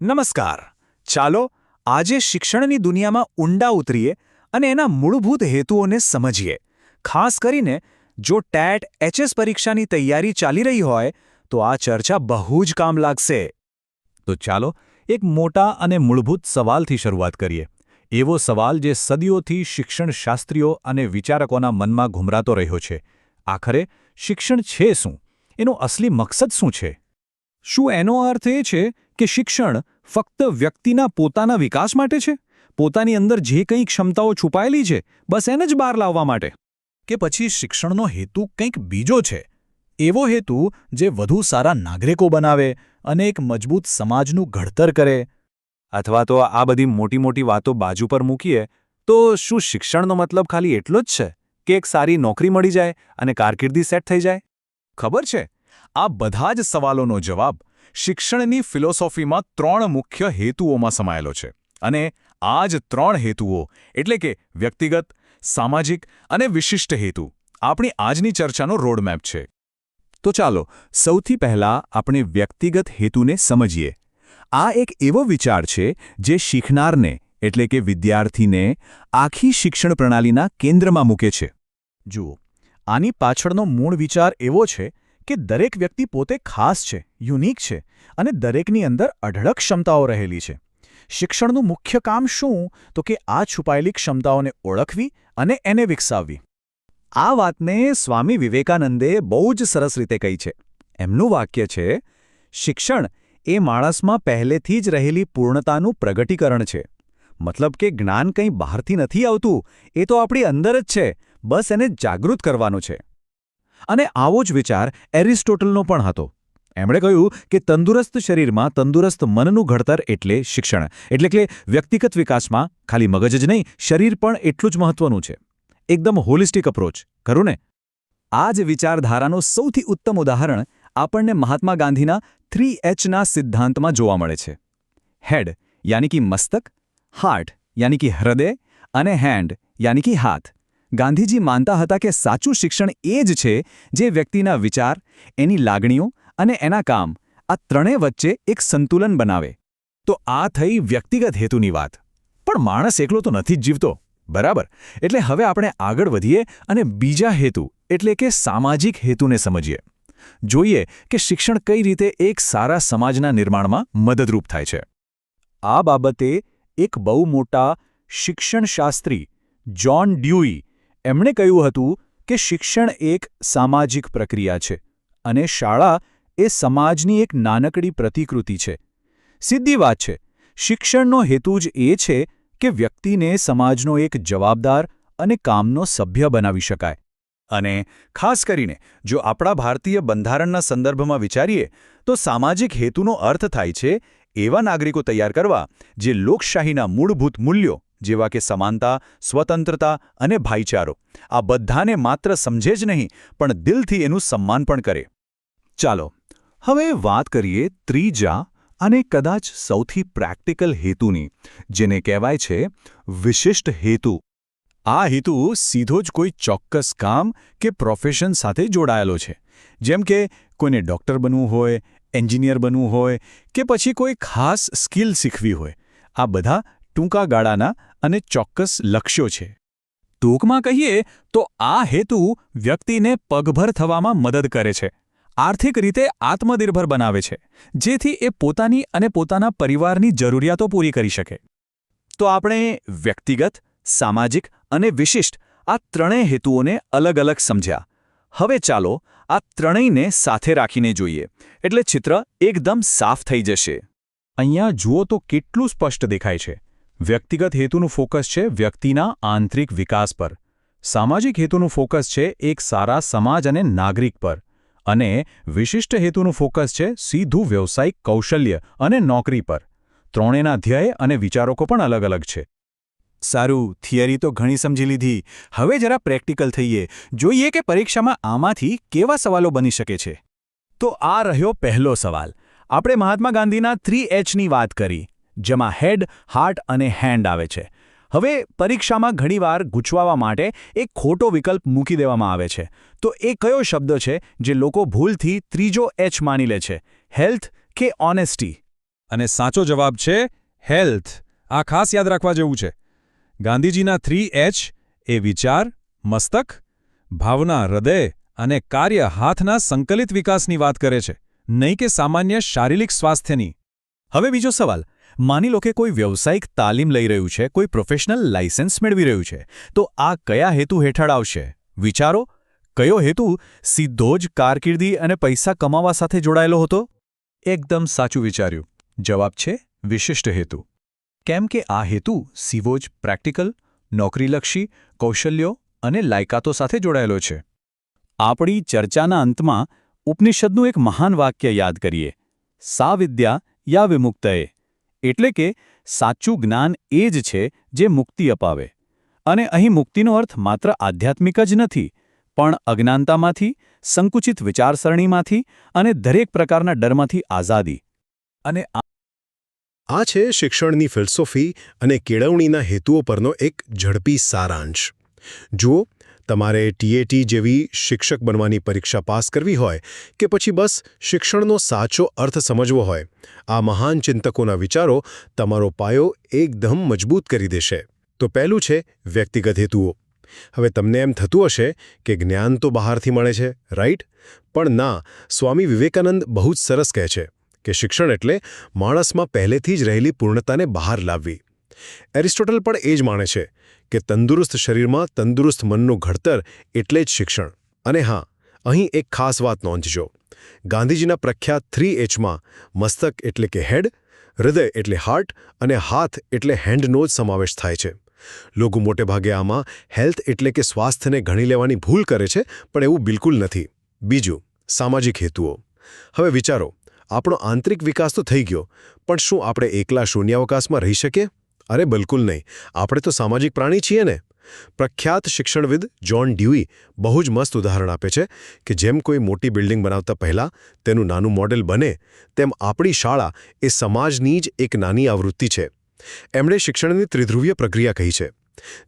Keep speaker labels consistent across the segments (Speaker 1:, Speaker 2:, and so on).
Speaker 1: નમસ્કાર. ચાલો આજે શિક્ષણની દુનિયામાં ઊંડા ઉતરીએ અને એના મૂળભૂત હેતુઓને સમજીએ. ખાસ કરીને જો ટેટ એચએસ પરીક્ષાની તૈયારી ચાલી રહી હોય તો આ ચર્ચા બહુ જ કામ લાગશે.
Speaker 2: તો ચાલો એક મોટા અને મૂળભૂત સવાલથી શરૂઆત કરીએ. એવો સવાલ જે સદીઓથી શિક્ષણશાસ્ત્રીઓ અને વિચારકોના મનમાં ઘૂમરાતો રહ્યો છે. આખરે શિક્ષણ છે શું? એનો અસલી મકસદ શું છે? શું એનો અર્થ એ છે કે શિક્ષણ ફક્ત વ્યક્તિના પોતાના વિકાસ માટે છે? પોતાની અંદર જે કંઈ ક્ષમતાઓ છુપાયેલી છે બસ એને જ બહાર લાવવા માટે? કે પછી શિક્ષણનો હેતુ કંઈક બીજો છે? એવો હેતુ જે વધુ સારા નાગરિકો બનાવે અને એક મજબૂત સમાજનું ઘડતર કરે?
Speaker 1: અથવા તો આ બધી મોટી મોટી વાતો બાજુ પર મૂકીએ તો શું શિક્ષણનો મતલબ ખાલી એટલો જ છે કે એક સારી નોકરી મળી જાય અને કારકિર્દી સેટ થઈ જાય?
Speaker 2: ખબર છે, આ બધા જ સવાલોનો જવાબ શિક્ષણની ફિલોસોફીમાં 3 મુખ્ય હેતુઓમાં સમાયેલો છે. અને આ જ 3 હેતુઓ એટલે કે વ્યક્તિગત, સામાજિક અને વિશિષ્ટ હેતુ આપણી આજની ચર્ચાનો રોડમેપ છે. તો ચાલો સૌથી પહેલા આપણે વ્યક્તિગત હેતુને સમજીએ. આ એક એવો વિચાર છે જે શીખનારને એટલે કે વિદ્યાર્થીને આખી શિક્ષણ પ્રણાલીના કેન્દ્રમાં મૂકે છે. જુઓ, આની પાછળનો મૂળ વિચાર એવો છે કે દરેક વ્યક્તિ પોતે ખાસ છે, યુનિક છે અને દરેકની અંદર અઢળક ક્ષમતાઓ રહેલી છે. શિક્ષણનું મુખ્ય કામ શું? તો કે આ છુપાયેલી ક્ષમતાઓને ઓળખવી અને એને વિકસાવવી. આ વાતને સ્વામી વિવેકાનંદે બહુ જ સરસ રીતે કહી છે. એમનું વાક્ય છે, શિક્ષણ એ માણસમાં પહેલેથી જ રહેલી પૂર્ણતાનું પ્રગટીકરણ છે. મતલબ કે જ્ઞાન કંઈ બહારથી નથી આવતું, એ તો આપણી અંદર જ છે, બસ એને જાગૃત કરવાનું છે. અને આવો જ વિચાર એરિસ્ટોટલનો પણ હતો. એમણે કહ્યું કે તંદુરસ્ત શરીરમાં તંદુરસ્ત મનનું ઘડતર એટલે શિક્ષણ. એટલે કે વ્યક્તિગત વિકાસમાં ખાલી મગજ જ નહીં, શરીર પણ એટલું જ મહત્વનું છે. એકદમ હોલિસ્ટિક અપ્રોચ, ખરું ને? આ જ વિચારધારાનું સૌથી ઉત્તમ ઉદાહરણ આપણને મહાત્મા ગાંધીના 3Hના સિદ્ધાંતમાં જોવા મળે છે. હેડ યાની કે મસ્તક, હાર્ટ યાની કે હૃદય અને હેન્ડ યાની કે હાથ. ગાંધીજી માનતા હતા કે સાચું શિક્ષણ એ જ છે જે વ્યક્તિના વિચાર, એની લાગણીઓ અને એના કામ આ ત્રણેય વચ્ચે એક સંતુલન બનાવે. તો આ થઈ વ્યક્તિગત હેતુની વાત. પણ માણસ એકલો તો નથી જ જીવતો, બરાબર? એટલે હવે આપણે આગળ વધીએ અને બીજા હેતુ એટલે કે સામાજિક હેતુને સમજીએ. જોઈએ કે શિક્ષણ કઈ રીતે એક સારા સમાજના નિર્માણમાં મદદરૂપ થાય છે. આ બાબતે એક બહુ મોટા શિક્ષણશાસ્ત્રી જ્હોન ડ્યુઈ એમણે કહ્યું હતું કે શિક્ષણ એક સામાજિક પ્રક્રિયા છે અને શાળા એ સમાજની એક નાનકડી પ્રતિકૃતિ છે. સીધી વાત છે, શિક્ષણનો હેતુ જ એ છે કે વ્યક્તિને સમાજનો એક જવાબદાર અને કામનો સભ્ય બનાવી શકાય. અને ખાસ કરીને જો આપણા ભારતીય બંધારણના સંદર્ભમાં વિચારીએ તો સામાજિક હેતુનો અર્થ થાય છે એવા નાગરિકો તૈયાર કરવા જે લોકશાહીના મૂળભૂત મૂલ્યો જેવા કે સમાનતા, સ્વતંત્રતા અને ભાઈચારો આ બધાને માત્ર સમજે જ નહીં પણ દિલથી એનું સન્માન પણ કરે. ચાલો હવે વાત કરીએ ત્રીજા અને કદાચ સૌથી પ્રેક્ટિકલ હેતુની, જેને કહેવાય છે વિશિષ્ટ હેતુ. આ હેતુ સીધો જ કોઈ ચોક્કસ કામ કે પ્રોફેશન સાથે જોડાયેલો છે. જેમ કે કોઈને ડૉક્ટર બનવું હોય, એન્જિનિયર બનવું હોય કે પછી કોઈ ખાસ સ્કિલ શીખવી હોય. આ બધા ટૂંકા ગાળાના અને ચોક્કસ લક્ષ્યો છે. ટૂંકમાં કહીએ તો આ હેતુ વ્યક્તિને પગભર થવામાં મદદ કરે છે, આર્થિક રીતે આત્મનિર્ભર બનાવે છે, જેથી એ પોતાની અને પોતાના પરિવારની જરૂરિયાતો પૂરી કરી શકે. તો આપણે વ્યક્તિગત, સામાજિક અને વિશિષ્ટ આ ત્રણેય હેતુઓને અલગ અલગ સમજ્યા. હવે ચાલો આ ત્રણેયને સાથે રાખીને જોઈએ, એટલે ચિત્ર એકદમ સાફ થઈ જશે. અહીંયા જુઓ તો કેટલું સ્પષ્ટ દેખાય છે. વ્યક્તિગત હેતુનું ફોકસ છે વ્યક્તિના આંતરિક વિકાસ પર. સામાજિક હેતુનું ફોકસ છે એક સારા સમાજ અને નાગરિક પર. અને વિશિષ્ટ હેતુનું ફોકસ છે સીધું વ્યવસાયિક કૌશલ્ય અને નોકરી પર. ત્રણેયના ધ્યેય અને વિચારકો પણ અલગ અલગ છે. સારું, થિયરી તો ઘણી સમજી લીધી. હવે જરા પ્રેક્ટિકલ થઈએ. જોઈએ કે પરીક્ષામાં આમાંથી કેવા સવાલો બની શકે છે. તો આ રહ્યો પહેલો સવાલ. આપણે મહાત્મા ગાંધીના 3Hની વાત કરી, જેમાં હેડ, હાર્ટ અને હેન્ડ આવે છે. હવે પરીક્ષામાં ઘણીવાર ગૂંચવાવા માટે એક ખોટો વિકલ્પ મૂકી દેવામાં આવે છે. તો એ કયો શબ્દ છે જે લોકો ભૂલથી ત્રીજો H માની લે છે? હેલ્થ કે ઓનેસ્ટી?
Speaker 3: અને સાચો જવાબ છે હેલ્થ. આ ખાસ યાદ રાખવા જેવું છે. ગાંધીજીના 3H એ વિચાર, મસ્તક, ભાવના, હૃદય અને કાર્ય હાથના સંકલિત વિકાસની વાત કરે છે, નહીં કે સામાન્ય શારીરિક સ્વાસ્થ્યની.
Speaker 2: હવે બીજો સવાલ. માની લો કે કોઈ વ્યવસાયિક તાલીમ લઈ રહ્યું છે, કોઈ પ્રોફેશનલ લાયસન્સ મેળવી રહ્યું છે, તો આ કયા હેતુ હેઠળ આવશે? વિચારો, કયો હેતુ સીધો જ કારકિર્દી અને પૈસા કમાવા સાથે જોડાયેલો હતો? એકદમ સાચું વિચાર્યું. જવાબ છે વિશિષ્ટ હેતુ. કેમ કે આ હેતુ સીધો જ પ્રેક્ટિકલ, નોકરીલક્ષી, કૌશલ્યો અને લાયકાતો સાથે જોડાયેલો છે. આપણી ચર્ચાના અંતમાં ઉપનિષદનું એક મહાન વાક્ય યાદ કરીએ. સા વિદ્યા યા વિમુક્તએ. એટલે કે સાચું જ્ઞાન એ જ છે જે મુક્તિ અપાવે. અને અહીં મુક્તિનો અર્થ માત્ર આધ્યાત્મિક જ નથી, પણ અજ્ઞાનતામાંથી, સંકુચિત વિચારસરણીમાંથી અને દરેક પ્રકારના ડરમાંથી આઝાદી. અને
Speaker 4: આ છે શિક્ષણની ફિલસૂફી અને કેળવણીના હેતુઓ પરનો એક ઝડપી સારાંશ. જુઓ, તમારે ટીએટી જેવી શિક્ષક બનવાની પરીક્ષા પાસ કરવી હોય કે પછી બસ શિક્ષણનો સાચો અર્થ સમજવો હોય, આ મહાન ચિંતકોના વિચારો તમારો પાયો એકદમ મજબૂત કરી દેશે. તો પહેલું છે વ્યક્તિગત હેતુઓ. હવે તમને એમ થતું હશે કે જ્ઞાન તો બહારથી મળે છે, રાઈટ? પણ ના, સ્વામી વિવેકાનંદ બહુ જ સરસ કહે છે કે શિક્ષણ એટલે માણસમાં પહેલેથી જ રહેલી પૂર્ણતાને બહાર લાવવી. એરિસ્ટોટલ પણ એ જ માને છે કે તંદુરસ્ત શરીરમાં તંદુરસ્ત મનનું ઘડતર એટલે જ શિક્ષણ. અને હા, અહીં એક ખાસ વાત નોંધજો. ગાંધીજીના પ્રખ્યાત 3Hમાં મસ્તક એટલે કે હેડ, હૃદય એટલે હાર્ટ અને હાથ એટલે હેન્ડનો જ સમાવેશ થાય છે. લોકો મોટેભાગે આમાં હેલ્થ એટલે કે સ્વાસ્થ્યને ગણી લેવાની ભૂલ કરે છે, પણ એવું બિલકુલ નથી. બીજું, સામાજિક હેતુઓ. હવે વિચારો, આપણો આંતરિક વિકાસ તો થઈ ગયો, પણ શું આપણે એકલા શૂન્યાવકાશમાં રહી શકીએ? અરે બિલકુલ નહીં. આપણે તો સામાજિક પ્રાણી છીએ ને. પ્રખ્યાત શિક્ષણવિદ જ્હોન ડ્યુઈ બહુ જ મસ્ત ઉદાહરણ આપે છે કે જેમ કોઈ મોટી બિલ્ડિંગ બનાવતા પહેલાં તેનું નાનું મોડેલ બને, તેમ આપણી શાળા એ સમાજની જ એક નાની આવૃત્તિ છે. એમણે શિક્ષણની ત્રિધ્રુવીય પ્રક્રિયા કહી છે,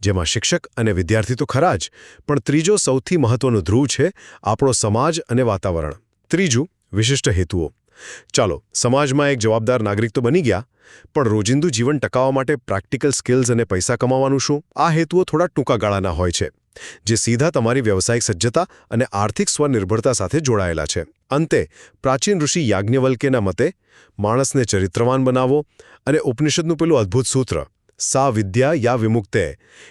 Speaker 4: જેમાં શિક્ષક અને વિદ્યાર્થી તો ખરા જ, પણ ત્રીજો સૌથી મહત્વનો ધ્રુવ છે આપણો સમાજ અને વાતાવરણ. ત્રીજું, વિશિષ્ટ હેતુઓ. ચાલો, સમાજમાં એક જવાબદાર નાગરિક તો બની ગયા, પણ રોજિંદુ જીવન ટકાવવા માટે પ્રેક્ટિકલ સ્કિલ્સ અને પૈસા કમાવાનું શું? આ હેતુઓ થોડા ટૂંકા ગાળાના હોય છે, જે સીધા તમારી વ્યવસાયિક સજ્જતા અને આર્થિક સ્વનિર્ભરતા સાથે જોડાયેલા છે. અંતે, પ્રાચીન ઋષિ યાજ્ઞવલ્ક્યના મતે માણસને ચરિત્રવાન બનાવો અને ઉપનિષદનું પેલું અદ્ભુત સૂત્ર સા વિદ્યા યા વિમુક્તે,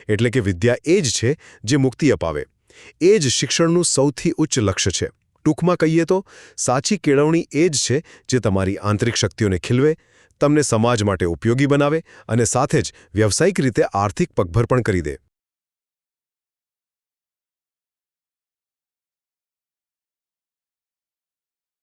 Speaker 4: એટલે કે વિદ્યા એ જ છે જે મુક્તિ અપાવે, એ જ શિક્ષણનું સૌથી ઉચ્ચ લક્ષ્ય છે. ટૂંકમાં કહીએ તો સાચી કેળવણી એ જ છે જે તમારી આંતરિક શક્તિઓને ખીલવે, તમને સમાજ માટે ઉપયોગી બનાવે અને સાથે જ વ્યવસાયિક રીતે આર્થિક પગભર પણ કરી દે.